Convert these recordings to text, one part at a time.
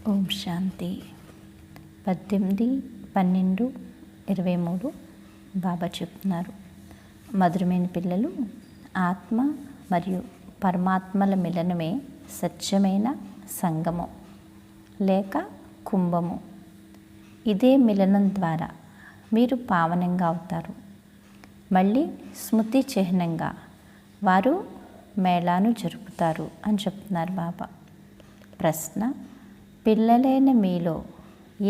ఓం శాంతి. 18/12/23 బాబా చెప్తున్నారు, మధురమైన పిల్లలు, ఆత్మ మరియు పరమాత్మల మిలనమే సత్యమైన సంగమం లేక కుంభము. ఇదే మిలనం ద్వారా మీరు పావనంగా అవుతారు. మళ్ళీ స్మృతి చిహ్నంగా వారు మేళాను జరుపుతారు అని చెప్తున్నారు బాబా. ప్రశ్న: పిల్లలైన మీలో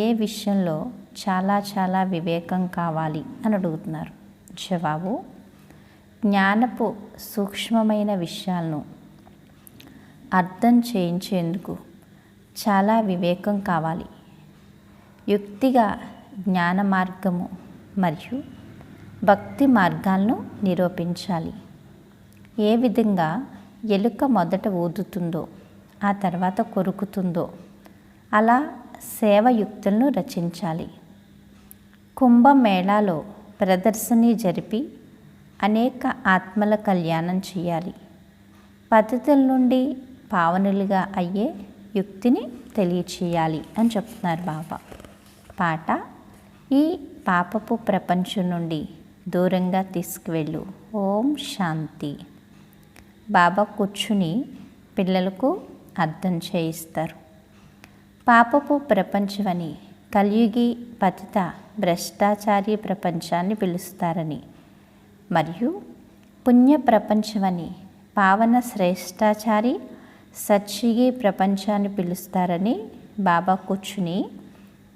ఏ విషయంలో చాలా వివేకం కావాలి అని అడుగుతున్నారు. జవాబు: జ్ఞానపు సూక్ష్మమైన విషయాలను అర్థం చేయించేందుకు చాలా వివేకం కావాలి. యుక్తిగా జ్ఞాన మార్గము మరియు భక్తి మార్గాలను నిరూపించాలి. ఏ విధంగా ఎలుక మొదట ఊదుతుందో ఆ తర్వాత కొరుకుతుందో అలా సేవయుక్తులను రచించాలి. కుంభమేళాలో ప్రదర్శని జరిపి అనేక ఆత్మల కళ్యాణం చేయాలి. పతితుల నుండి పావనులుగా అయ్యే యుక్తిని తెలియచేయాలి అని చెప్తున్నారు బాబా. పాట: ఈ పాపపు ప్రపంచం నుండి దూరంగా తీసుకువెళ్ళు. ఓం శాంతి. బాబా కూర్చుని పిల్లలకు అర్థం చేయిస్తారు. పాపపు ప్రపంచమని కలియుగి పతిత భ్రష్టాచారి ప్రపంచాన్ని పిలుస్తారని, మరియు పుణ్య ప్రపంచమని పావన శ్రేష్టాచారి సత్యుగి ప్రపంచాన్ని పిలుస్తారని బాబా కూర్చుని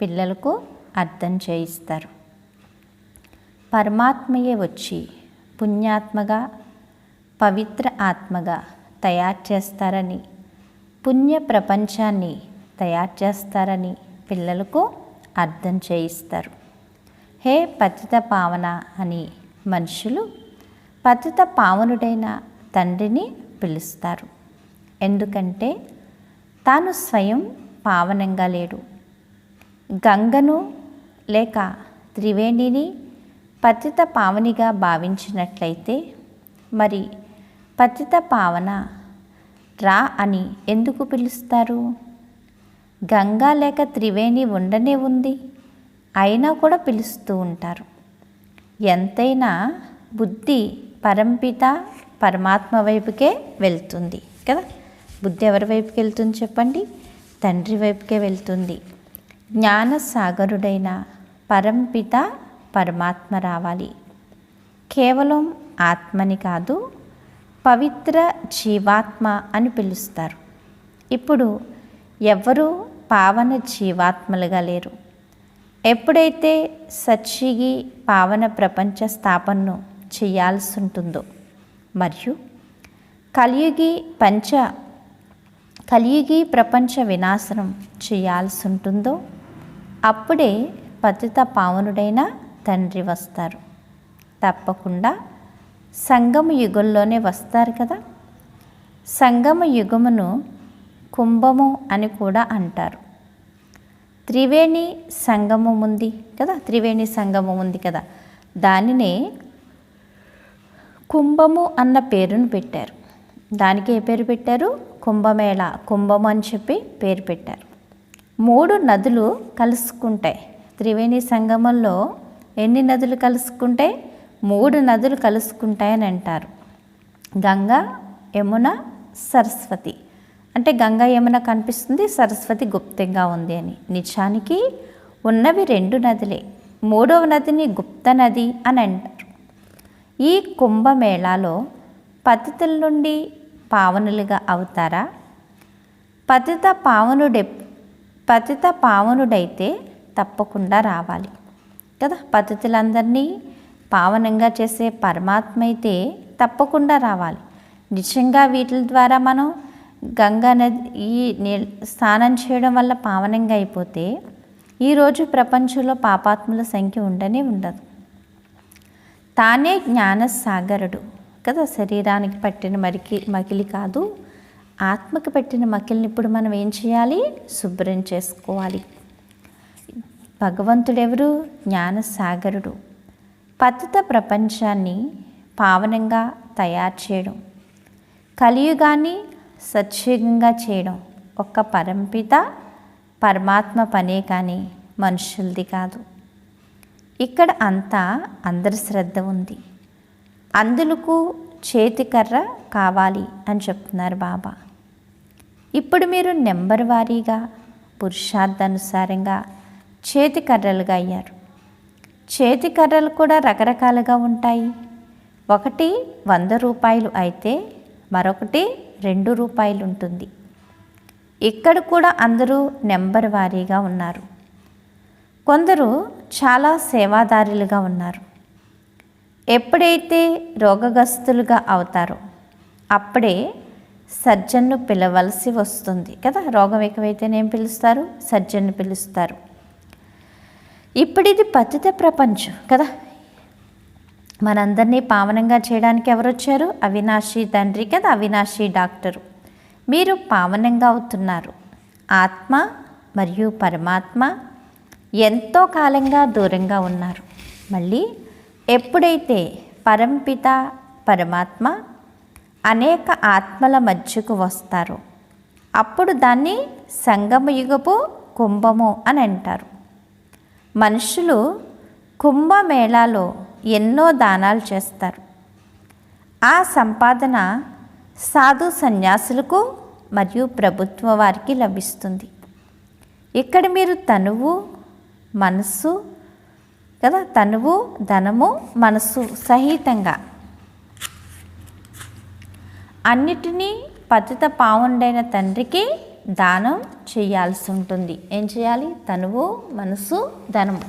పిల్లలకు అర్థం చేయిస్తారు. పరమాత్మయే వచ్చి పుణ్యాత్మగా పవిత్ర ఆత్మగా తయారు చేస్తారని, పుణ్య ప్రపంచాన్ని తయారు చేస్తారని పిల్లలకు అర్థం చేయిస్తారు. హే పతిత పావన అని మనుషులు పతిత పావనుడైన తండ్రిని పిలుస్తారు. ఎందుకంటే తాను స్వయం పావనంగా లేడు. గంగను లేక త్రివేణిని పతిత పావనిగా భావించినట్లయితే మరి పతిత పావన రా అని ఎందుకు పిలుస్తారు? గంగా లేక త్రివేణి ఉండనే ఉంది, అయినా కూడా పిలుస్తూ ఉంటారు. ఎంతైనా బుద్ధి పరంపిత పరమాత్మ వైపుకే వెళ్తుంది కదా. బుద్ధి ఎవరి వైపుకి వెళ్తుంది చెప్పండి? తండ్రి వైపుకే వెళ్తుంది. జ్ఞానసాగరుడైన పరంపిత పరమాత్మ రావాలి. కేవలం ఆత్మని కాదు, పవిత్ర జీవాత్మ అని పిలుస్తారు. ఇప్పుడు ఎవ్వరూ పావన జీవాత్మలుగా లేరు. ఎప్పుడైతే సత్యుగి పావన ప్రపంచ స్థాపనను చేయాల్సి ఉంటుందో మరియు కలియుగి ప్రపంచ వినాశనం చేయాల్సి ఉంటుందో అప్పుడే పతిత పావనుడైన తండ్రి వస్తారు. తప్పకుండా సంగమ యుగంలోనే వస్తారు కదా. సంగమ యుగమును కుంభము అని కూడా అంటారు. త్రివేణి సంగమం ఉంది కదా, త్రివేణి సంగమం ఉంది కదా, దానినే కుంభము అన్న పేరును పెట్టారు. దానికి ఏ పేరు పెట్టారు? కుంభమేళ, కుంభము అని చెప్పి పేరు పెట్టారు. 3 నదులు కలుసుకుంటాయి. త్రివేణి సంగమంలో ఎన్ని నదులు కలుసుకుంటాయి? 3 నదులు కలుసుకుంటాయని అంటారు. గంగా, యమున, సరస్వతి. అంటే గంగా యమున కనిపిస్తుంది, సరస్వతి గుప్తంగా ఉంది అని. నిజానికి ఉన్నవి 2 నదులే. 3వ నదిని గుప్త నది అని అంటారు. ఈ కుంభమేళాలో పతితుల నుండి పావనులుగా అవుతారా? పతిత పావనుడైతే తప్పకుండా రావాలి కదా. పతితులందరినీ పావనంగా చేసే పరమాత్మ అయితే తప్పకుండా రావాలి. నిజంగా వీటి ద్వారా మనం గంగా నది స్నానం చేయడం వల్ల పావనంగా అయిపోతే ఈరోజు ప్రపంచంలో పాపాత్ముల సంఖ్య ఉండనే ఉండదు. తానే జ్ఞానసాగరుడు కదా. శరీరానికి పట్టిన మకిలి కాదు, ఆత్మకి పట్టిన మకిలిని ఇప్పుడు మనం ఏం చేయాలి? శుభ్రం చేసుకోవాలి. భగవంతుడెవరు? జ్ఞానసాగరుడు. పతిత ప్రపంచాన్ని పావనంగా తయారు చేయడం, కలియుగాన్ని సత్యుగంగా చేయడం ఒక్క పరంపిత పరమాత్మ పనే కానీ మనుషులది కాదు. ఇక్కడ అంతా అందరి శ్రద్ధ ఉంది. అందులకు చేతికర్ర కావాలి అని చెప్తున్నారు బాబా. ఇప్పుడు మీరు నెంబర్ వారీగా పురుషార్థానుసారంగా చేతికర్రలుగా అయ్యారు. చేతికర్రలు కూడా రకరకాలుగా ఉంటాయి. ఒకటి 100 రూపాయలు అయితే మరొకటి 2 రూపాయలు ఉంటుంది. ఇక్కడ కూడా అందరూ నెంబర్ వారీగా ఉన్నారు. కొందరు చాలా సేవాదారులుగా ఉన్నారు. ఎప్పుడైతే రోగగ్రస్తులుగా అవుతారో అప్పుడే సర్జన్ను పిలవలసి వస్తుంది కదా. రోగం ఎక్కువైతేనే ఏం పిలుస్తారు? సర్జన్ను పిలుస్తారు. ఇప్పుడు ఇది పతిత ప్రపంచం కదా. మనందరినీ పావనంగా చేయడానికి ఎవరు వచ్చారు? అవినాశి తండ్రి కదా, అవినాశి డాక్టరు. మీరు పావనంగా అవుతున్నారు. ఆత్మ మరియు పరమాత్మ ఎంతో కాలంగా దూరంగా ఉన్నారు. మళ్ళీ ఎప్పుడైతే పరంపిత పరమాత్మ అనేక ఆత్మల మధ్యకు వస్తారో అప్పుడు దాన్ని సంగమయుగపు కుంభము అని అంటారు. మనుషులు కుంభమేళాలో ఎన్నో దానాలు చేస్తారు. ఆ సంపాదన సాధు సన్యాసులకు మరియు ప్రభుత్వ వారికి లభిస్తుంది. ఇక్కడ మీరు తనువు మనస్సు కదా, తనువు ధనము మనస్సు సహితంగా అన్నిటినీ పతిత పావనుడైన తండ్రికి దానం చేయాల్సి ఉంటుంది. ఏం చేయాలి? తనువు మనస్సు ధనము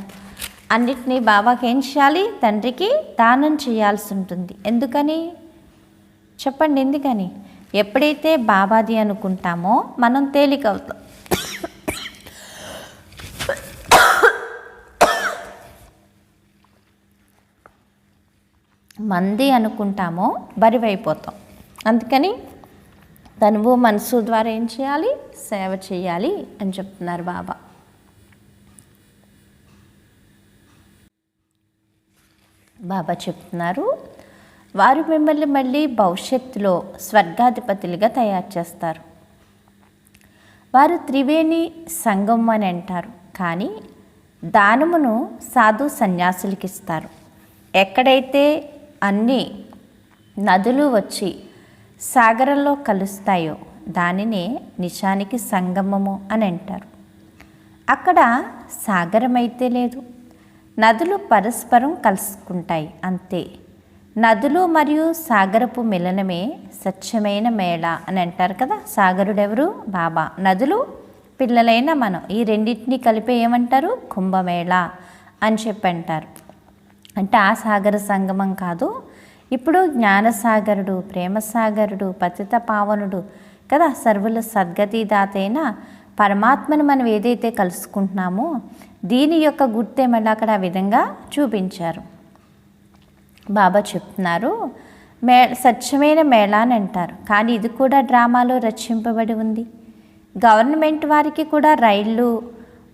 అన్నిటినీ బాబాకి ఏం చేయాలి? తండ్రికి దానం చేయాల్సి ఉంటుంది. ఎందుకని చెప్పండి? ఎందుకని? ఎప్పుడైతే బాబాది అనుకుంటామో మనం తేలిక అవుతాం. మంది అనుకుంటామో బరివైపోతాం. అందుకని తనువు మనసు ద్వారా ఏం చేయాలి? సేవ చేయాలి అని చెప్తున్నారు బాబా. బాబా చెప్తున్నారు, వారు మిమ్మల్ని మళ్ళీ భవిష్యత్తులో స్వర్గాధిపతులుగా తయారు చేస్తారు. వారు త్రివేణి సంగమం అని అంటారు. కానీ దానమును సాధు సన్యాసులకి ఇస్తారు. ఎక్కడైతే అన్ని నదులు వచ్చి సాగరంలో కలుస్తాయో దానినే నిజానికి సంగమము అని అంటారు. అక్కడ సాగరం అయితే లేదు, నదులు పరస్పరం కలుసుకుంటాయి అంతే. నదులు మరియు సాగరపు మిలనమే స్వచ్ఛమైన మేళ అని అంటారు కదా. సాగరుడెవరు? బాబా. నదులు పిల్లలైన మనం. ఈ రెండింటినీ కలిపి ఏమంటారు? కుంభమేళ అని చెప్పి అంటారు. అంటే ఆ సాగర సంగమం కాదు. ఇప్పుడు జ్ఞానసాగరుడు, ప్రేమసాగరుడు, పతిత పావనుడు కదా, సర్వుల సద్గతి దాతైన పరమాత్మను మనం ఏదైతే కలుసుకుంటున్నామో దీని యొక్క గుర్తే మళ్ళీ అక్కడ ఆ విధంగా చూపించారు. బాబా చెప్తున్నారు, స్వచ్ఛమైన మేళ అని అంటారు. కానీ ఇది కూడా డ్రామాలో రచింపబడి ఉంది. గవర్నమెంట్ వారికి కూడా రైళ్ళు,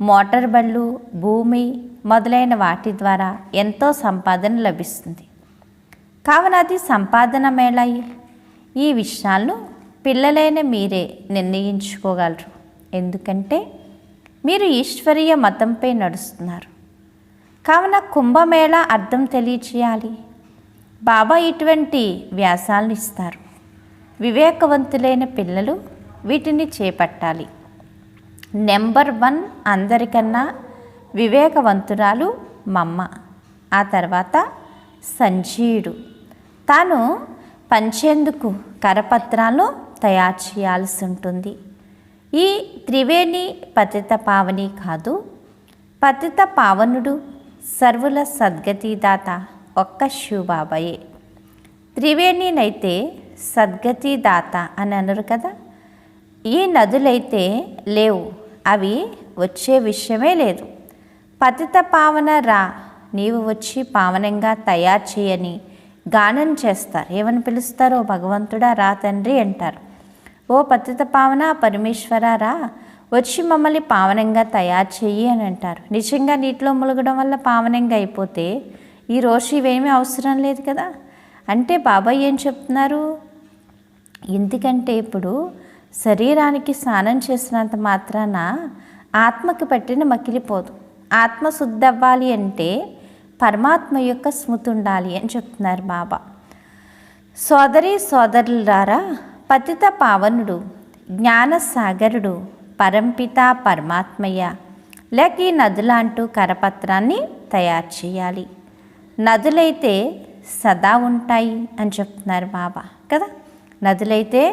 మోటార్ బళ్ళు, భూమి మొదలైన వాటి ద్వారా ఎంతో సంపాదన లభిస్తుంది. కావున అది సంపాదన మేళ. ఈ విషయాలను పిల్లలైన మీరే నిర్ణయించుకోగలరు. ఎందుకంటే మీరు ఈశ్వరీయ మతంపై నడుస్తున్నారు. కావున కుంభమేళ అర్థం తెలియచేయాలి. బాబా ఇటువంటి వ్యాసాలను ఇస్తారు. వివేకవంతులైన పిల్లలు వీటిని చేపట్టాలి. నెంబర్ 1 అందరికన్నా వివేకవంతురాలు మమ్మ. ఆ తర్వాత సంజీయుడు తాను పంచేందుకు కరపత్రాలు తయారు చేయాల్సి ఉంటుంది. ఈ త్రివేణి పతిత పావని కాదు, పతిత పావనుడు సర్వుల సద్గతిదాత ఒక్క శివబాబాయే. త్రివేణినైతే సద్గతిదాత అని అనరు కదా. ఈ నదులైతే లేవు, అవి వచ్చే విషయమే లేదు. పతిత పావన రా, నీవు వచ్చి పావనంగా తయారు చేయని గానం చేస్తారు. ఏమని పిలుస్తారో? భగవంతుడా రా తండ్రి అంటారు. ఓ పతిత పావన పరమేశ్వర రా, వచ్చి మమ్మల్ని పావనంగా తయారు చెయ్యి అని అంటారు. నిజంగా నీటిలో ములగడం వల్ల పావనంగా అయిపోతే ఈ రోజు ఇవేమీ అవసరం లేదు కదా. అంటే బాబాయ్ ఏం చెప్తున్నారు? ఎందుకంటే ఇప్పుడు శరీరానికి స్నానం చేసినంత మాత్రాన ఆత్మకి పట్టిన మకిలిపోదు. ఆత్మ శుద్ధి అవ్వాలి అంటే పరమాత్మ యొక్క స్మృతి ఉండాలి అని చెప్తున్నారు బాబా. సోదరి సోదరులారా, పతిత పావనుడు జ్ఞానసాగరుడు పరంపిత పరమాత్మయ్య లేక ఈ నదులంటూ కరపత్రాన్ని తయారు చేయాలి. నదులైతే సదా ఉంటాయి అని చెప్తున్నారు బాబా కదా. నదులైతే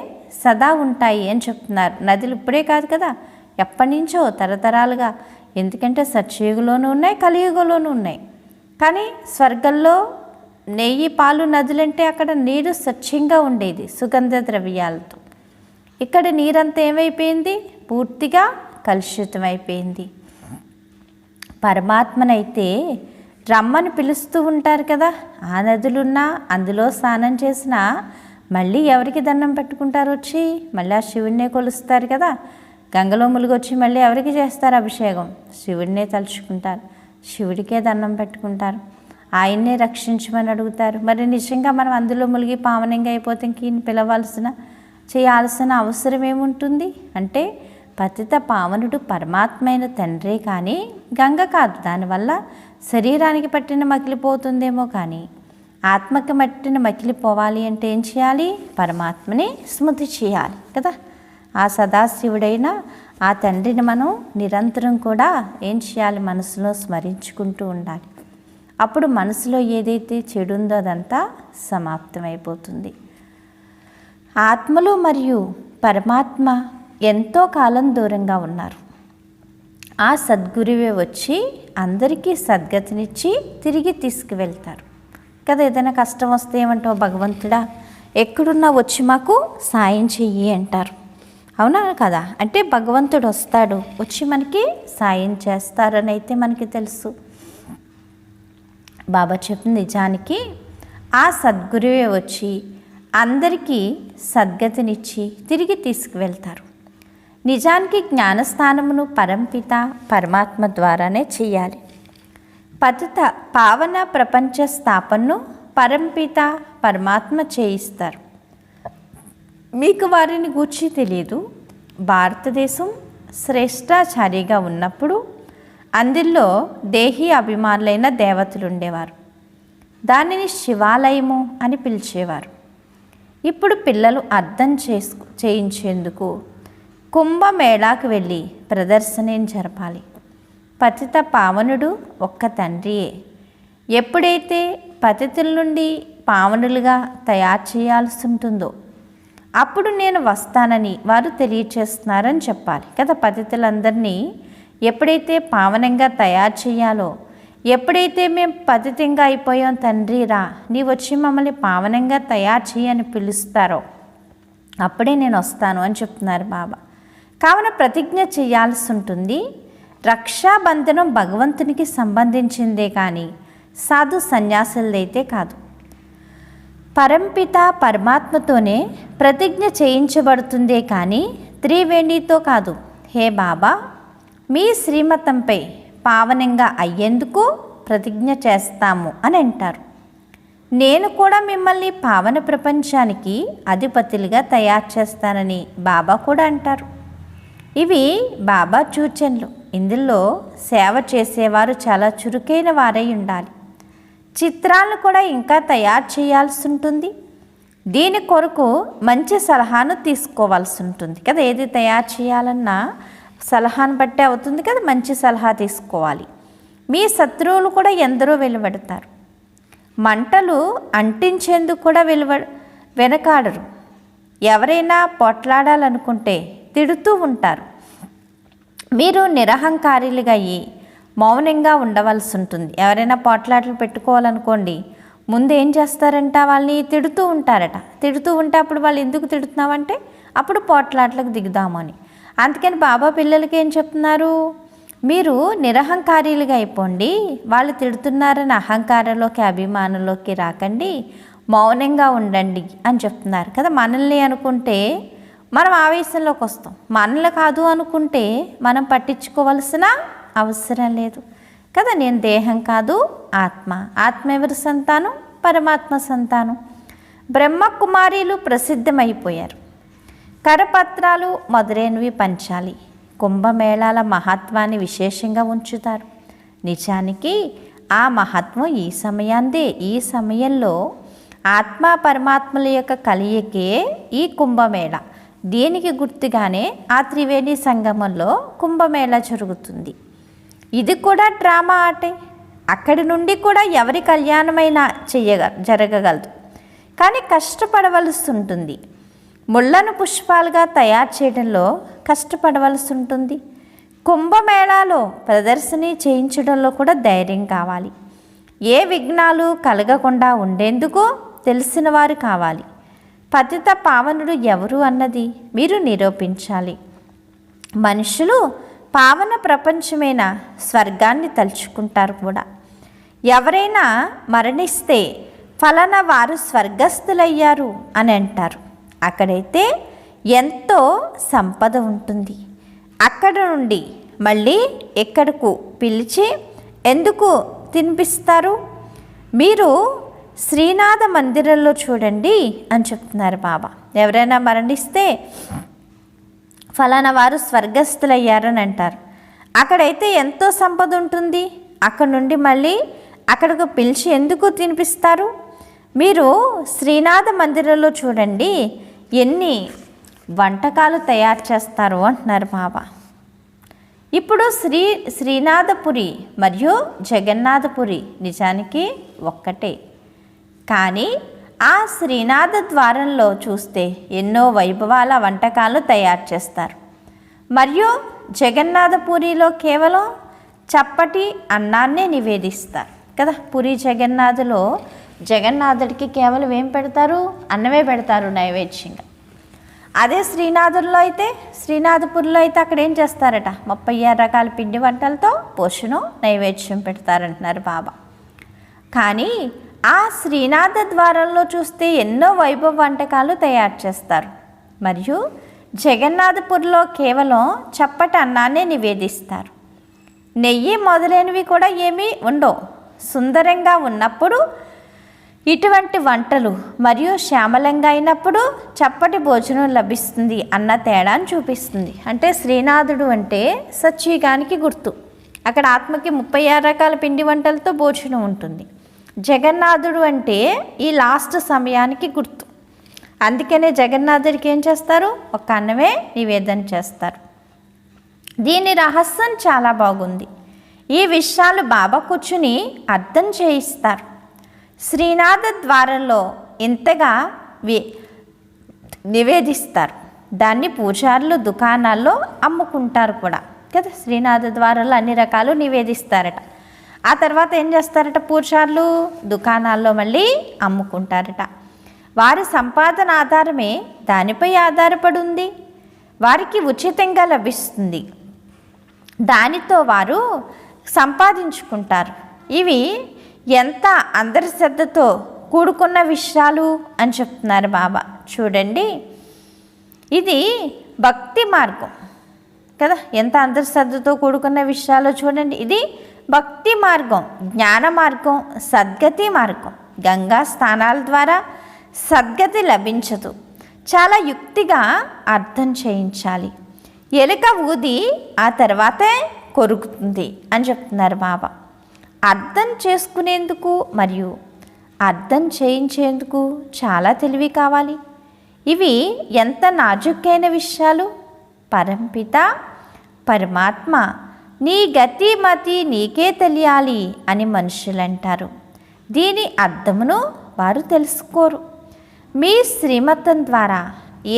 సదా ఉంటాయి అని చెప్తున్నారు. నదులు ఇప్పుడే కాదు కదా, ఎప్పటి నుంచో తరతరాలుగా. ఎందుకంటే సత్యయుగంలోనూ ఉన్నాయి, కలియుగంలోనూ ఉన్నాయి. కానీ స్వర్గంలో నెయ్యి పాలు నదులంటే అక్కడ నీరు స్వచ్ఛంగా ఉండేది సుగంధ ద్రవ్యాలతో. ఇక్కడ నీరంతా ఏమైపోయింది? పూర్తిగా కలుషితం అయిపోయింది. పరమాత్మనైతే రమ్మని పిలుస్తూ ఉంటారు కదా. ఆ నదులున్నా అందులో స్నానం చేసినా మళ్ళీ ఎవరికి దండం పెట్టుకుంటారు? వచ్చి మళ్ళీ ఆ శివుడినే కొలుస్తారు కదా. గంగలో ములుగొచ్చి మళ్ళీ ఎవరికి చేస్తారు అభిషేకం? శివుడినే తలుచుకుంటారు, శివుడికే దండం పెట్టుకుంటారు, ఆయన్నే రక్షించమని అడుగుతారు. మరి నిజంగా మనం అందులో ములిగి పావనంగా అయిపోతే ఇంక చేయాల్సిన అవసరం ఏముంటుంది? అంటే పతిత పావనుడు పరమాత్మైన తండ్రే కానీ గంగ కాదు. దానివల్ల శరీరానికి పట్టిన మకిలిపోతుందేమో కానీ ఆత్మకి మట్టిన మకిలిపోవాలి అంటే ఏం చేయాలి? పరమాత్మని స్మృతి చేయాలి కదా. ఆ సదాశివుడైన ఆ తండ్రిని మనం నిరంతరం కూడా ఏం చేయాలి? మనసులో స్మరించుకుంటూ ఉండాలి. అప్పుడు మనసులో ఏదైతే చెడు ఉందో అదంతా సమాప్తమైపోతుంది. ఆత్మలు మరియు పరమాత్మ ఎంతో కాలం దూరంగా ఉన్నారు. ఆ సద్గురువే వచ్చి అందరికీ సద్గతినిచ్చి తిరిగి తీసుకువెళ్తారు కదా. ఏదైనా కష్టం వస్తే ఏమంటావు? భగవంతుడా ఎక్కడున్నా వచ్చి మాకు సాయం చెయ్యి అంటారు. అవునా కదా? అంటే భగవంతుడు వస్తాడు, వచ్చి మనకి సాయం చేస్తారని అయితే మనకి తెలుసు. బాబా చెప్పింది నిజానికి ఆ సద్గురువే వచ్చి అందరికీ సద్గతినిచ్చి తిరిగి తీసుకువెళ్తారు. నిజానికి జ్ఞానస్థానమును పరంపిత పరమాత్మ ద్వారానే చేయాలి. పతిత పావన ప్రపంచ స్థాపనను పరంపిత పరమాత్మ చేయిస్తారు. మీకు వారిని గూర్చి తెలియదు. భారతదేశం శ్రేష్టాచారిగా ఉన్నప్పుడు అందులో దేహీ అభిమానులైన దేవతలు ఉండేవారు. దానిని శివాలయము అని పిలిచేవారు. ఇప్పుడు పిల్లలు అర్థం చేయించేందుకు కుంభమేళాకు వెళ్ళి ప్రదర్శనం జరపాలి. పతిత పావనుడు ఒక్క తండ్రియే. ఎప్పుడైతే పతితుల నుండి పావనులుగా తయారు చేయాల్సి ఉంటుందో అప్పుడు నేను వస్తానని వారు తెలియచేస్తున్నారని చెప్పాలి కదా. పతితులందరినీ ఎప్పుడైతే పావనంగా తయారు చేయాలో, ఎప్పుడైతే మేము పతితంగా అయిపోయాం తండ్రి రా నీ వచ్చి మమ్మల్ని పావనంగా తయారు చేయని పిలుస్తారో అప్పుడే నేను వస్తాను అని చెప్తున్నారు బాబా. కావున ప్రతిజ్ఞ చేయాల్సి ఉంటుంది. రక్షాబంధనం భగవంతునికి సంబంధించిందే కానీ సాధు సన్యాసులదైతే కాదు. పరంపిత పరమాత్మతోనే ప్రతిజ్ఞ చేయించబడుతుందే కానీ త్రివేణితో కాదు. హే బాబా, మీ శ్రీమతంపై పావనంగా అయ్యేందుకు ప్రతిజ్ఞ చేస్తాము అని అంటారు. నేను కూడా మిమ్మల్ని పావన ప్రపంచానికి అధిపతులుగా తయారు చేస్తానని బాబా కూడా అంటారు. ఇవి బాబా సూచనలు. ఇందులో సేవ చేసేవారు చాలా చురుకైన వారై ఉండాలి. చిత్రాలను కూడా ఇంకా తయారు చేయాల్సి ఉంటుంది. దీని కొరకు మంచి సలహాను తీసుకోవాల్సి ఉంటుంది కదా. ఏది తయారు చేయాలన్నా సలహాను బట్టి అవుతుంది కదా. మంచి సలహా తీసుకోవాలి. మీ శత్రువులు కూడా ఎందరో వెలువడతారు. మంటలు అంటించేందుకు కూడా వెనకాడరు. ఎవరైనా పోట్లాడాలనుకుంటే తిడుతూ ఉంటారు. మీరు నిరహంకారులుగా అయ్యి మౌనంగా ఉండవలసి ఉంటుంది. ఎవరైనా పోట్లాటలు పెట్టుకోవాలనుకోండి, ముందు ఏం చేస్తారంట? వాళ్ళని తిడుతూ ఉంటారట. తిడుతూ ఉంటే అప్పుడు వాళ్ళు ఎందుకు తిడుతున్నామంటే అప్పుడు పోట్లాట్లకు దిగుదామని. అందుకని బాబా పిల్లలకి ఏం చెప్తున్నారు? మీరు నిరహంకారులుగా అయిపోండి. వాళ్ళు తిడుతున్నారని అహంకారంలోకి అభిమానంలోకి రాకండి, మౌనంగా ఉండండి అని చెప్తున్నారు కదా. మనల్ని అనుకుంటే మనం ఆవేశంలోకి వస్తాం. మనల్ని కాదు అనుకుంటే మనం పట్టించుకోవాల్సిన అవసరం లేదు కదా. నేను దేహం కాదు, ఆత్మ. ఆత్మ ఎవరి సంతానం? పరమాత్మ సంతానం. బ్రహ్మకుమారీలు ప్రసిద్ధమైపోయారు. కరపత్రాలు మొదలైనవి పంచాలి. కుంభమేళాల మహత్వాన్ని విశేషంగా ఉంచుతారు. నిజానికి ఆ మహత్వం ఈ సమయంలో ఆత్మ పరమాత్మల యొక్క కలయికే ఈ కుంభమేళ. దీనికి గుర్తుగానే ఆ త్రివేణి సంగమంలో కుంభమేళ జరుగుతుంది. ఇది కూడా డ్రామా ఆటే. అక్కడి నుండి కూడా ఎవరి కళ్యాణమైనా జరగగలదు. కానీ కష్టపడవలసి ఉంటుంది. ముళ్ళను పుష్పాలుగా తయారు చేయడంలో కష్టపడవలసి ఉంటుంది. కుంభమేళాలో ప్రదర్శన చేయించడంలో కూడా ధైర్యం కావాలి. ఏ విఘ్నాలు కలగకుండా ఉండేందుకు తెలిసిన వారు కావాలి. పతిత పావనుడు ఎవరు అన్నది మీరు నిరూపించాలి. మనుషులు పావన ప్రపంచమైన స్వర్గాన్ని తలుచుకుంటారు కూడా. ఎవరైనా మరణిస్తే ఫలానా వారు స్వర్గస్థులయ్యారు అని అంటారు. అక్కడైతే ఎంతో సంపద ఉంటుంది. అక్కడ నుండి మళ్ళీ ఎక్కడకు పిలిచి ఎందుకు తినిపిస్తారు? మీరు శ్రీనాథ మందిరంలో చూడండి అని చెప్తున్నారు బాబా. ఎవరైనా మరణిస్తే ఫలానా వారు స్వర్గస్థులయ్యారని అంటారు. అక్కడైతే ఎంతో సంపద ఉంటుంది. అక్కడ నుండి మళ్ళీ అక్కడకు పిలిచి ఎందుకు తినిపిస్తారు? మీరు శ్రీనాథ మందిరంలో చూడండి ఎన్ని వంటకాలు తయారు చేస్తారు అంటున్నారు బాబా. ఇప్పుడు శ్రీనాథపురి మరియు జగన్నాథపురి నిజానికి ఒక్కటే. కానీ ఆ శ్రీనాథ ద్వారంలో చూస్తే ఎన్నో వైభవాల వంటకాలు తయారు చేస్తారు. మరియు జగన్నాథపురిలో కేవలం చప్పటి అన్నాన్నే నివేదిస్తారు కదా. పురి జగన్నాథులో జగన్నాథుడికి కేవలం ఏం పెడతారు? అన్నమే పెడతారు నైవేద్యంగా. అదే శ్రీనాథపురిలో అయితే అక్కడ ఏం చేస్తారట? 36 రకాల పిండి వంటలతో పోషణం నైవేద్యం పెడతారంటున్నారు బాబా. కానీ ఆ శ్రీనాథ ద్వారంలో చూస్తే ఎన్నో వైభవ వంటకాలు తయారు చేస్తారు. మరియు జగన్నాథపురిలో కేవలం చప్పటి అన్నాన్నే నివేదిస్తారు. నెయ్యి మొదలైనవి కూడా ఏమీ ఉండవు. సుందరంగా ఉన్నప్పుడు ఇటువంటి వంటలు మరియు శ్యామలంగా అయినప్పుడు చప్పటి భోజనం లభిస్తుంది అన్న తేడాను చూపిస్తుంది. అంటే శ్రీనాథుడు అంటే సత్యయుగానికి గుర్తు. అక్కడ ఆత్మకి 36 రకాల పిండి వంటలతో భోజనం ఉంటుంది. జగన్నాథుడు అంటే ఈ లాస్ట్ సమయానికి గుర్తు. అందుకనే జగన్నాథుడికి ఏం చేస్తారు? ఒక అన్నమే నివేదన చేస్తారు. దీని రహస్యం చాలా బాగుంది. ఈ విషయాలు బాబా కూర్చుని అర్థం చేయిస్తారు. శ్రీనాథ ద్వారంలో ఇంతగా నివేదిస్తారు. దాన్ని పూజారులు దుకాణాల్లో అమ్ముకుంటారు కూడా కదా. శ్రీనాథ ద్వారంలో అన్ని రకాలు నివేదిస్తారట. ఆ తర్వాత ఏం చేస్తారట? పూజారులు దుకాణాల్లో మళ్ళీ అమ్ముకుంటారట. వారి సంపాదన ఆధారమే దానిపై ఆధారపడి ఉంది. వారికి ఉచితంగా లభిస్తుంది. దానితో వారు సంపాదించుకుంటారు. ఇవి ఎంత అందరి శ్రద్ధతో కూడుకున్న విషయాలు అని చెప్తున్నారు బాబా. చూడండి, ఇది భక్తి మార్గం కదా. ఎంత అందరి శ్రద్ధతో కూడుకున్న విషయాలు చూడండి. ఇది భక్తి మార్గం, జ్ఞాన మార్గం, సద్గతి మార్గం. గంగా స్నానాల ద్వారా సద్గతి లభించదు. చాలా యుక్తిగా అర్థం చేయించాలి. ఎలుక ఊది ఆ తర్వాతే కొరుకుతుంది అని చెప్తున్నారు బాబా. అర్థం చేసుకునేందుకు మరియు అర్థం చేయించేందుకు చాలా తెలివి కావాలి. ఇవి ఎంత నాజుకైన విషయాలు. పరంపిత పరమాత్మ నీ గతి మతి నీకే తెలియాలి అని మనుషులు అంటారు. దీని అర్థమును వారు తెలుసుకోరు. మీ శ్రీమతం ద్వారా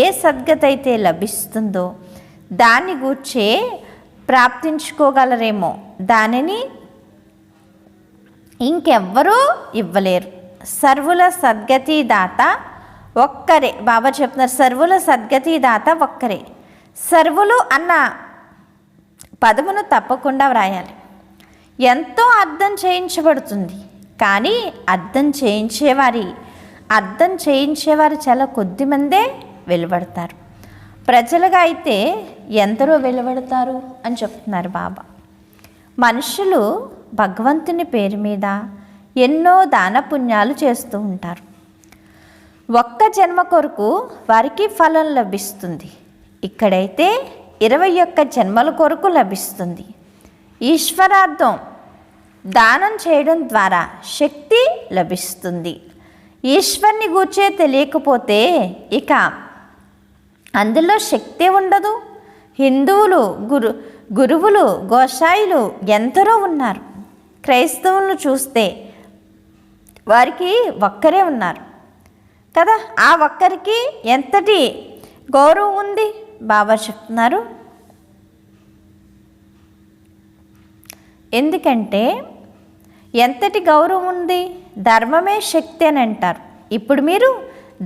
ఏ సద్గతి అయితే లభిస్తుందో దాన్ని గూర్చే ప్రాప్తించుకోగలరేమో, దానిని ఇంకెవ్వరూ ఇవ్వలేరు. సర్వుల సద్గతి దాత ఒక్కరే. బాబా చెప్తున్నారు, సర్వుల సద్గతి దాత ఒక్కరే. సర్వులు అన్న పదమును తప్పకుండా వ్రాయాలి. ఎంతో అర్థం చేయించబడుతుంది. కానీ అర్థం చేయించేవారు చాలా కొద్దిమందే వెలువడతారు. ప్రజలుగా అయితే ఎందరో వెలువడతారు అని చెప్తున్నారు బాబా. మనుషులు భగవంతుని పేరు మీద ఎన్నో దాన పుణ్యాలు చేస్తూ ఉంటారు. ఒక్క జన్మ కొరకు వారికి ఫలం లభిస్తుంది. ఇక్కడైతే 21 జన్మల కొరకు లభిస్తుంది. ఈశ్వరార్థం దానం చేయడం ద్వారా శక్తి లభిస్తుంది. ఈశ్వరుని గూర్చే తెలియకపోతే ఇక అందులో శక్తి ఉండదు. హిందువులు గురువులు గోసాయిలు ఎందరో ఉన్నారు. క్రైస్తవులను చూస్తే వారికి ఒక్కరే ఉన్నారు కదా. ఆ ఒక్కరికి ఎంతటి గౌరవం ఉంది బాబా చెప్తున్నారు. ఎందుకంటే ఎంతటి గౌరవం ఉంది, ధర్మమే శక్తి అని అంటారు. ఇప్పుడు మీరు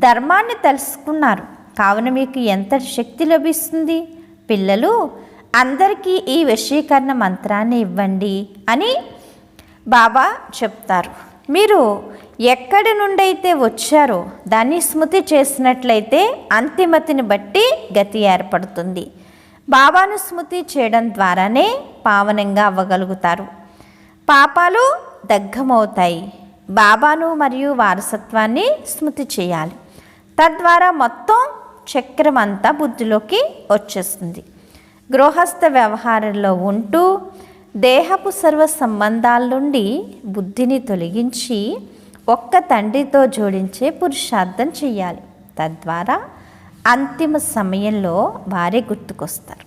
ధర్మాన్ని తెలుసుకున్నారు కావున మీకు ఎంతటి శక్తి లభిస్తుంది. పిల్లలు అందరికీ ఈ వశీకరణ మంత్రాన్ని ఇవ్వండి అని బాబా చెప్తారు. మీరు ఎక్కడి నుండైతే వచ్చారో దాన్ని స్మృతి చేసినట్లయితే అంతిమతిని బట్టి గతి ఏర్పడుతుంది. బాబాను స్మృతి చేయడం ద్వారానే పావనంగా అవ్వగలుగుతారు. పాపాలు దగ్ధమవుతాయి. బాబాను మరియు వారసత్వాన్ని స్మృతి చేయాలి. తద్వారా మొత్తం చక్రం అంతా బుద్ధిలోకి వచ్చేస్తుంది. గృహస్థ వ్యవహారంలో ఉంటూ దేహపు సర్వ సంబంధాల నుండి బుద్ధిని తొలగించి ఒక్క తండ్రితో జోడించే పురుషార్థం చెయ్యాలి. తద్వారా అంతిమ సమయంలో వారే గుర్తుకొస్తారు.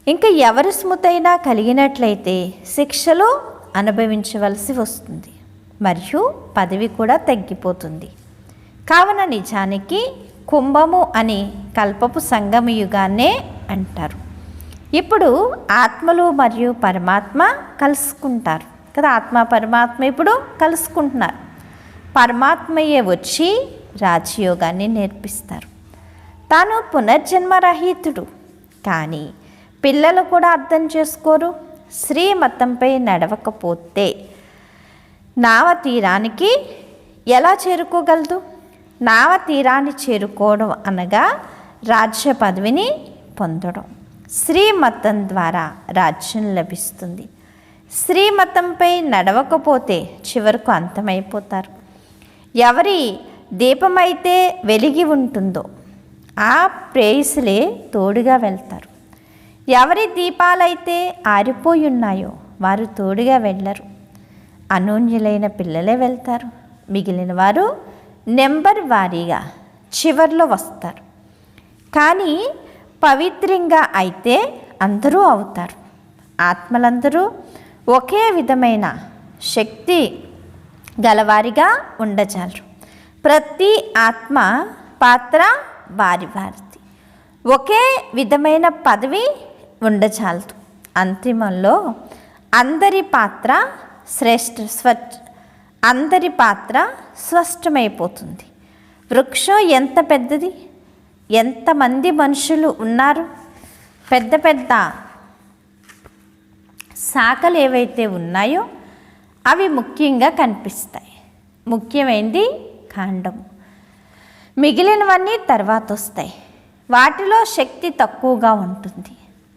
ఇంకా ఎవరి స్మృతైనా కలిగినట్లయితే శిక్షలు అనుభవించవలసి వస్తుంది మరియు పదవి కూడా తగ్గిపోతుంది. కావున నిజానికి కుంభము అని కల్పపు సంగమ యుగాన్నే అంటారు. ఇప్పుడు ఆత్మలు మరియు పరమాత్మ కలుసుకుంటారు కదా. ఆత్మ పరమాత్మ ఇప్పుడు కలుసుకుంటున్నారు. పరమాత్మయే వచ్చి రాజయోగాన్ని నేర్పిస్తారు. తాను పునర్జన్మరహితుడు. కానీ పిల్లలు కూడా అర్థం చేసుకోరు. శ్రీమతంపై నడవకపోతే నావ తీరానికి ఎలా చేరుకోగలదు? నావ తీరాన్ని చేరుకోవడం అనగా రాజ్య పదవిని పొందడం. శ్రీమతం ద్వారా రాజ్యం లభిస్తుంది. శ్రీమతంపై నడవకపోతే చివరకు అంతమైపోతారు. ఎవరి దీపమైతే వెలిగి ఉంటుందో ఆ ప్రేయసులే తోడుగా వెళ్తారు. ఎవరి దీపాలైతే ఆరిపోయి ఉన్నాయో వారు తోడుగా వెళ్ళరు. అనోన్యులైన పిల్లలే వెళ్తారు. మిగిలిన వారు నెంబర్ వారీగా చివర్లో వస్తారు. కానీ పవిత్రంగా అయితే అందరూ అవుతారు. ఆత్మలందరూ ఒకే విధమైన శక్తి గలవారిగా ఉండజాలరు. ప్రతి ఆత్మ పాత్ర వారిది. ఒకే విధమైన పదవి ఉండజాలదు. అంతిమంలో అందరి పాత్ర అందరి పాత్ర స్పష్టమైపోతుంది. వృక్షం ఎంత పెద్దది, ఎంతమంది మనుషులు ఉన్నారు, పెద్ద పెద్ద శాఖలు ఏవైతే ఉన్నాయో అవి ముఖ్యంగా కనిపిస్తాయి. ముఖ్యమైనది కాండము, మిగిలినవన్నీ తర్వాత వస్తాయి. వాటిలో శక్తి తక్కువగా ఉంటుంది.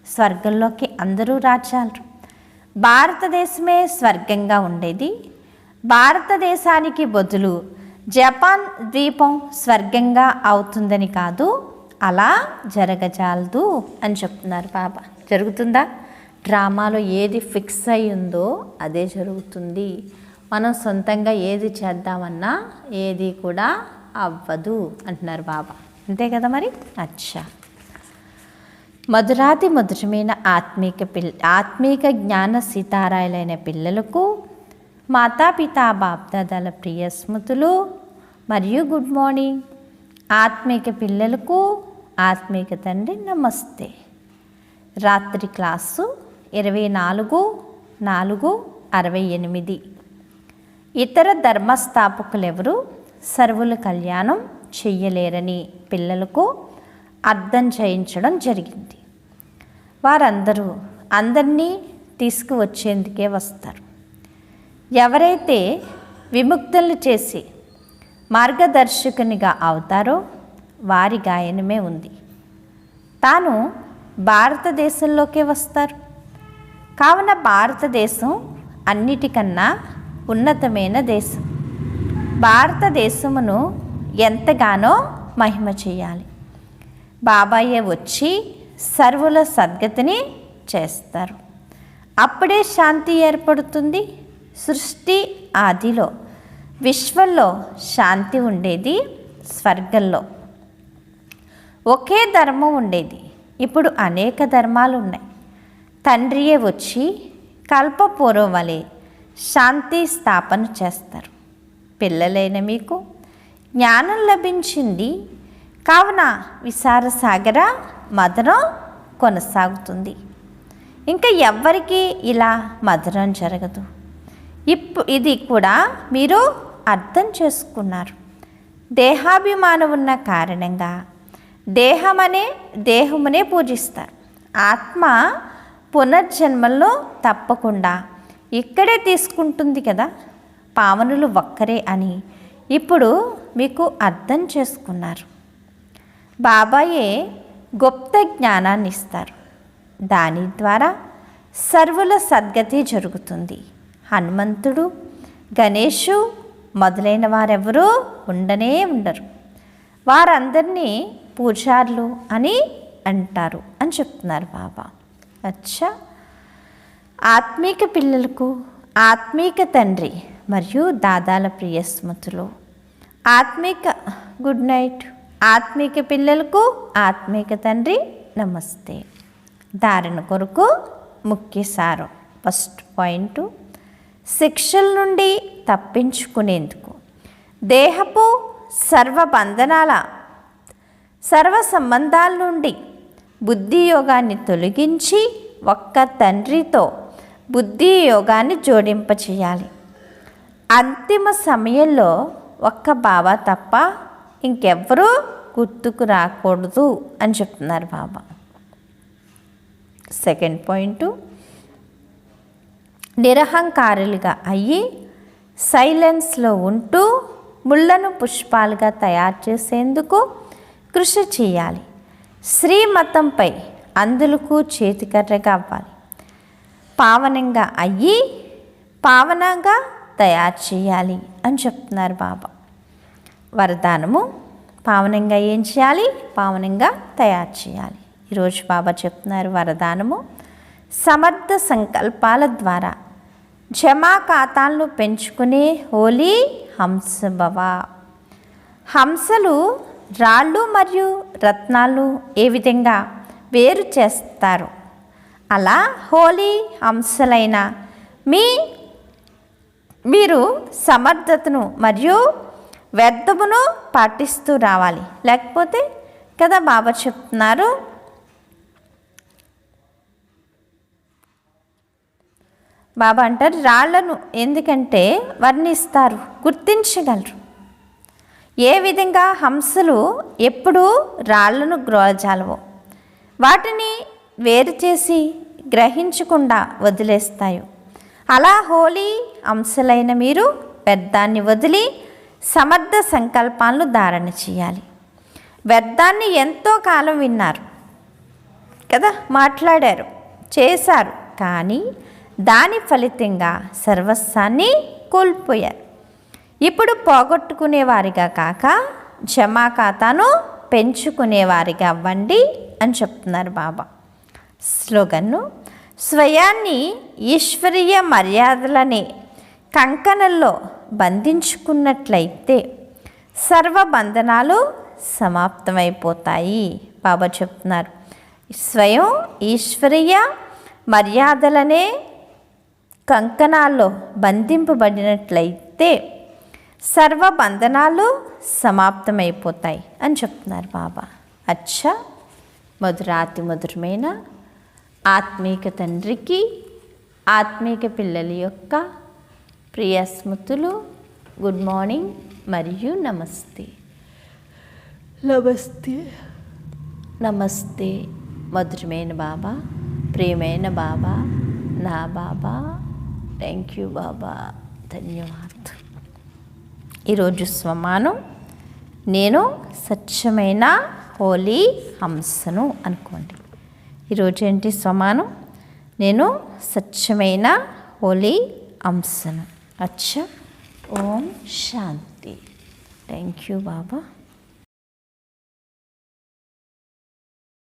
స్వర్గంలోకి అందరూ రాజాలు. భారతదేశమే స్వర్గంగా ఉండేది. భారతదేశానికి బదులు జపాన్ ద్వీపం స్వర్గంగా అవుతుందని కాదు, అలా జరగజాలదు అని చెప్తున్నారు బాబా. జరుగుతుందా? డ్రామాలో ఏది ఫిక్స్ అయి ఉందో అదే జరుగుతుంది. మనం సొంతంగా ఏది చేద్దామన్నా ఏది కూడా అవ్వదు అంటున్నారు బాబా. అంతే కదా మరి. అచ్చా, మధురాతి మధురమైన ఆత్మీక జ్ఞాన సీతారాయులైన పిల్లలకు మాతాపితా బాప్దాదాల ప్రియ స్మృతులు మరియు గుడ్ మార్నింగ్. ఆత్మీక పిల్లలకు ఆత్మీక తండ్రి నమస్తే. రాత్రి క్లాసు 24/4/68. ఇతర ధర్మస్థాపకులెవరు సర్వుల కళ్యాణం చెయ్యలేరని పిల్లలకు అర్థం చేయించడం జరిగింది. వారందరూ అందరినీ తీసుకువచ్చేందుకే వస్తారు. ఎవరైతే విముక్తులు చేసి మార్గదర్శకునిగా అవుతారో వారి గాయనమే ఉంది. తాను భారతదేశంలోకే వస్తారు. కావున భారతదేశం అన్నిటికన్నా ఉన్నతమైన దేశం. భారతదేశమును ఎంతగానో మహిమ చేయాలి. బాబాయే వచ్చి సర్వుల సద్గతిని చేస్తారు. అప్పుడే శాంతి ఏర్పడుతుంది. సృష్టి ఆదిలో విశ్వంలో శాంతి ఉండేది. స్వర్గంలో ఒకే ధర్మం ఉండేది. ఇప్పుడు అనేక ధర్మాలు ఉన్నాయి. తండ్రియే వచ్చి కల్పపూర్వం వలె శాంతి స్థాపన చేస్తారు. పిల్లలైన మీకు జ్ఞానం లభించింది కావున విచార సాగర మదనం కొనసాగుతుంది. ఇంకా ఎవ్వరికీ ఇలా మదనం జరగదు. ఇది కూడా మీరు అర్థం చేసుకున్నారు. దేహాభిమానం ఉన్న కారణంగా దేహమునే పూజిస్తారు. ఆత్మ పునర్జన్మల్లో తప్పకుండా ఇక్కడే తీసుకుంటుంది కదా. పావనులు ఒక్కరే అని ఇప్పుడు మీకు అర్థం చేసుకున్నారు. బాబాయే గుప్త జ్ఞానాన్ని ఇస్తారు. దాని ద్వారా సర్వుల సద్గతి జరుగుతుంది. హనుమంతుడు, గణేషు మొదలైన వారెవరూ ఉండరు. వారందరినీ పూజారులు అని అంటారు అని చెప్తున్నారు బాబా. అచ్చా, ఆత్మీక పిల్లలకు ఆత్మీక తండ్రి మరియు దాదాల ప్రియ స్మృతులు. Good night. ఆత్మీక పిల్లలకు ఆత్మీక తండ్రి నమస్తే. ధారణ కొరకు ముఖ్య సారం. ఫస్ట్ పాయింట్, శిక్షల నుండి తప్పించుకునేందుకు దేహపు సర్వ సంబంధాల నుండి బుద్ధి యోగాన్ని తొలగించి ఒక్క తండ్రితో బుద్ధి యోగాన్ని జోడింపచేయాలి. అంతిమ సమయంలో ఒక్క బాబా తప్ప ఇంకెవ్వరూ గుర్తుకు రాకూడదు అని చెప్తున్నారు బాబా. సెకండ్ పాయింట్, నిరహంకారులుగా అయ్యి సైలెన్స్లో ఉంటూ ముళ్ళను పుష్పాలుగా తయారు చేసేందుకు కృషి చేయాలి. శ్రీమతంపై అందులకు చేతికర్రగా అవ్వాలి. పావనంగా అయ్యి పావనంగా తయారు చేయాలి అని చెప్తున్నారు బాబా. వరదానము, పావనంగా ఏం చేయాలి? పావనంగా తయారు చేయాలి. ఈరోజు బాబా చెప్తున్నారు వరదానము, సమర్థ సంకల్పాల ద్వారా జమా ఖాతాలను పెంచుకునే హోలీ హంసభవ. హంసలు రాళ్ళు మరియు రత్నాలు ఏ విధంగా వేరు చేస్తారు, అలా హోలీ హంసలైన మీరు సమర్థతను మరియు వ్యర్థమును పాటిస్తూ రావాలి. లేకపోతే కదా బాబా చెప్తున్నారు, బాబా అంటారు రాళ్లను ఎందుకంటే వర్ణిస్తారు, గుర్తించగలరు. ఏ విధంగా హంసలు ఎప్పుడూ రాళ్లను గ్రోజాలవో వాటిని వేరు చేసి గ్రహించకుండా వదిలేస్తాయో, అలా హోలీ హంసలైన మీరు వ్యర్థాన్ని వదిలి సమర్థ సంకల్పాలను ధారణ చేయాలి. వ్యర్థాన్ని ఎంతో కాలం విన్నారు కదా, మాట్లాడారు, చేశారు, కానీ దాని ఫలితంగా సర్వస్వాన్ని కోల్పోయారు. ఇప్పుడు పోగొట్టుకునేవారిగా కాక జమా ఖాతాను పెంచుకునేవారిగా అవ్వండి అని చెప్తున్నారు బాబా. స్లోగన్ను, స్వయాన్ని ఈశ్వరీయ మర్యాదలనే కంకణంలో బంధించుకున్నట్లయితే సర్వ బంధనాలు సమాప్తమైపోతాయి. బాబా చెప్తున్నారు, స్వయం ఈశ్వరీయ మర్యాదలనే కంకణాల్లో బంధింపబడినట్లయితే సర్వ బంధనాలు సమాప్తమైపోతాయి అని చెప్తున్నారు బాబా. అచ్చా, మధురాతి మధురమైన ఆత్మీక తండ్రికి ఆత్మీక పిల్లల యొక్క ప్రియ స్మృతులు. గుడ్ మార్నింగ్ మరియు నమస్తే. నమస్తే నమస్తే. మధురమైన బాబా, ప్రియమైన బాబా, నా బాబా, థ్యాంక్ యూ బాబా, ధన్యవాద్. ఈరోజు స్వమానం, నేను స్వచ్ఛమైన హోలీ హంసను అనుకోండి. ఈరోజు ఏంటి స్వమానం? నేను స్వచ్ఛమైన హోలీ హంసను. అచ్చా, ఓం శాంతి. Thank you Baba.